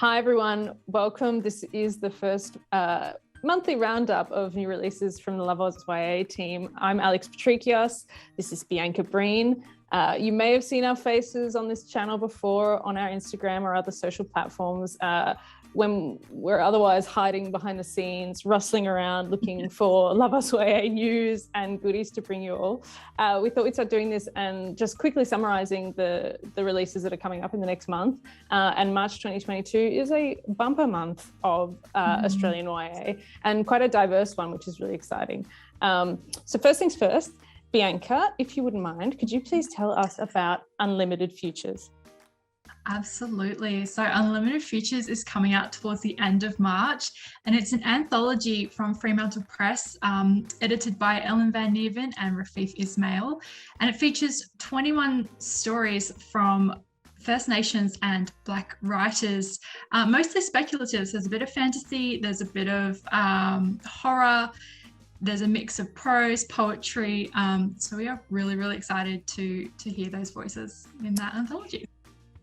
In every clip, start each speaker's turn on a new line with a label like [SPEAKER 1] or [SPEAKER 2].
[SPEAKER 1] Hi everyone, welcome. This is the first monthly roundup of new releases from the Love Oz YA team. I'm Alex Patrikios. This is Bianca Breen. You may have seen our faces on this channel before on our Instagram or other social platforms when we're otherwise hiding behind the scenes, rustling around, looking for Love Oz YA news and goodies to bring you all. We thought we'd start doing this and just quickly summarising the releases that are coming up in the next month. And March 2022 is a bumper month of Australian YA, and quite a diverse one, which is really exciting. So first things first, Bianca, if you wouldn't mind, could you please tell us about Unlimited Futures?
[SPEAKER 2] Absolutely. So Unlimited Futures is coming out towards the end of March, and it's an anthology from Fremantle Press, edited by Ellen Van Neven and Rafif Ismail, and it features 21 stories from First Nations and Black writers, mostly speculative. So there's a bit of fantasy, there's a bit of horror, there's a mix of prose, poetry. So we are really, really excited to hear those voices in that anthology.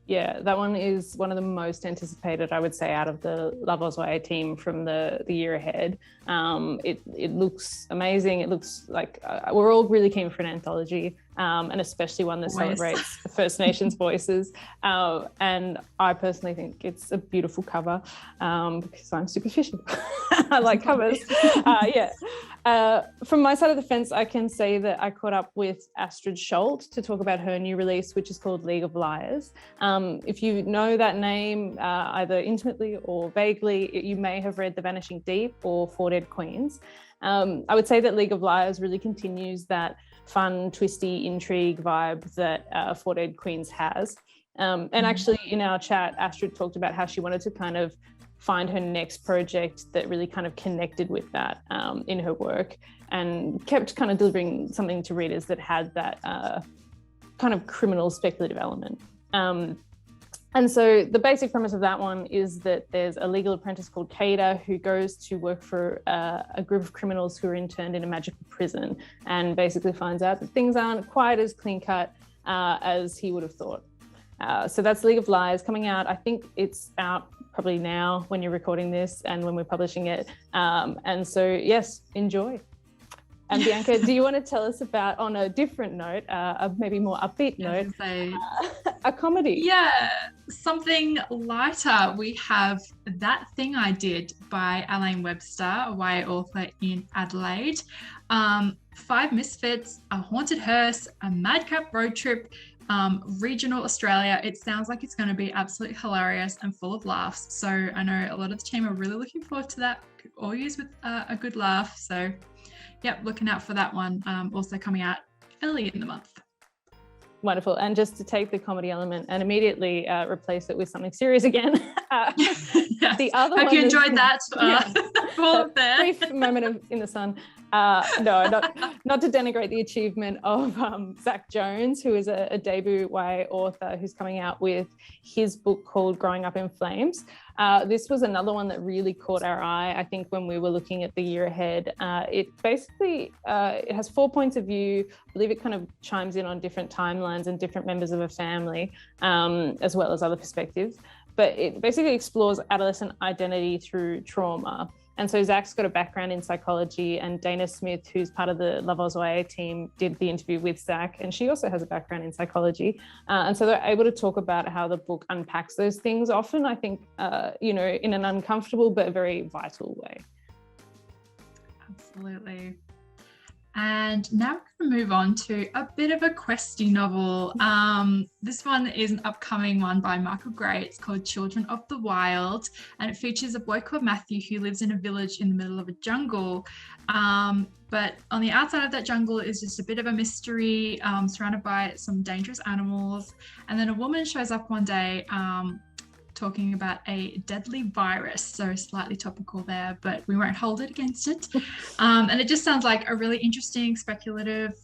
[SPEAKER 1] Yeah, that one is one of the most anticipated, I would say, out of the Love Oz YA team from the year ahead. It looks amazing. It looks like we're all really keen for an anthology, and especially one that celebrates the First Nations voices. And I personally think it's a beautiful cover because I'm superficial. I like covers. From my side of the fence, I can say that I caught up with Astrid Schult to talk about her new release, which is called League of Liars. If you know that name, either intimately or vaguely, you may have read The Vanishing Deep or Four Dead Queens. I would say that League of Liars really continues that fun, twisty intrigue vibe that Four Dead Queens has. And actually in our chat, Astrid talked about how she wanted to kind of find her next project that really kind of connected with that in her work, and kept kind of delivering something to readers that had that kind of criminal speculative element. And so the basic premise of that one is that there's a legal apprentice called Kada who goes to work for a group of criminals who are interned in a magical prison, and basically finds out that things aren't quite as clean cut as he would have thought. So that's League of Liars, coming out. I think it's out probably now when you're recording this and when we're publishing it. And so, yes, enjoy. And Bianca, do you want to tell us about, on a different note, a maybe more upbeat note, a comedy?
[SPEAKER 2] Yeah, something lighter. We have That Thing I Did by Elaine Webster, a YA author in Adelaide. Five Misfits, a haunted hearse, a madcap road trip, regional Australia. It sounds like it's going to be absolutely hilarious and full of laughs. So I know a lot of the team are really looking forward to that. Could all use with a good laugh. So yep, looking out for that one. Also coming out early in the month.
[SPEAKER 1] Wonderful. And just to take the comedy element and immediately replace it with something serious again.
[SPEAKER 2] Yes.
[SPEAKER 1] The other
[SPEAKER 2] Hope you enjoyed that.
[SPEAKER 1] Brief moment in the sun. No, not to denigrate the achievement of Zach Jones, who is a debut YA author who's coming out with his book called Growing Up in Flames. This was another one that really caught our eye, I think, when we were looking at the year ahead. It basically, it has 4 points of view. I believe it kind of chimes in on different timelines and different members of a family, as well as other perspectives. But it basically explores adolescent identity through trauma. And so Zach's got a background in psychology, and Dana Smith, who's part of the Love Oz YA team, did the interview with Zach, and she also has a background in psychology. And so they're able to talk about how the book unpacks those things, often, I think, in an uncomfortable but very vital way.
[SPEAKER 2] Absolutely. And now we're going to move on to a bit of a questy novel. This one is an upcoming one by Michael Gray. It's called Children of the Wild, and it features a boy called Matthew who lives in a village in the middle of a jungle. But on the outside of that jungle is just a bit of a mystery, surrounded by some dangerous animals. And then a woman shows up one day talking about a deadly virus, so slightly topical there, but we won't hold it against it. And it just sounds like a really interesting, speculative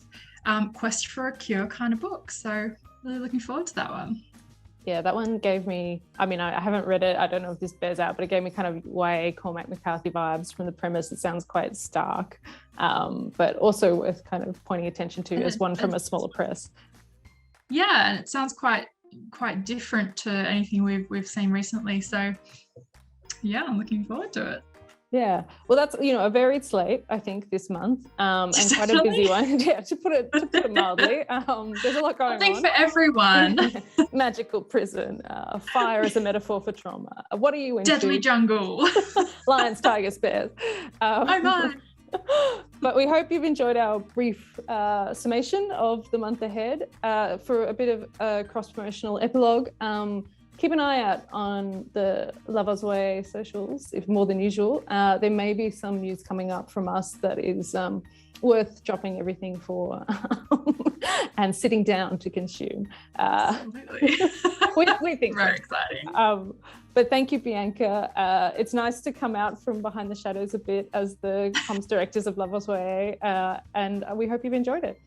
[SPEAKER 2] quest for a cure kind of book. So really looking forward to that one.
[SPEAKER 1] Yeah, that one gave me, I mean, I haven't read it, I don't know if this bears out, but it gave me kind of YA Cormac McCarthy vibes from the premise. It sounds quite stark, but also worth kind of pointing attention to as one from a smaller press.
[SPEAKER 2] Yeah, and it sounds quite quite different to anything we've seen recently. So yeah, I'm looking forward to it.
[SPEAKER 1] Yeah, well, that's, you know, a varied slate, I think, this month, and quite a busy one. Yeah, to put it mildly. There's a lot going on.
[SPEAKER 2] I think for everyone.
[SPEAKER 1] Magical prison, fire as a metaphor for trauma. What are you into?
[SPEAKER 2] Deadly jungle.
[SPEAKER 1] Lions, tigers, bears.
[SPEAKER 2] Oh my.
[SPEAKER 1] But we hope you've enjoyed our brief summation of the month ahead. For a bit of a cross-promotional epilogue, keep an eye out on the Love Us Way socials, if more than usual. There may be some news coming up from us that is worth dropping everything for and sitting down to consume.
[SPEAKER 2] Absolutely.
[SPEAKER 1] we think
[SPEAKER 2] very exciting.
[SPEAKER 1] But thank you, Bianca. It's nice to come out from behind the shadows a bit as the comms directors of Love Us Way, and we hope you've enjoyed it.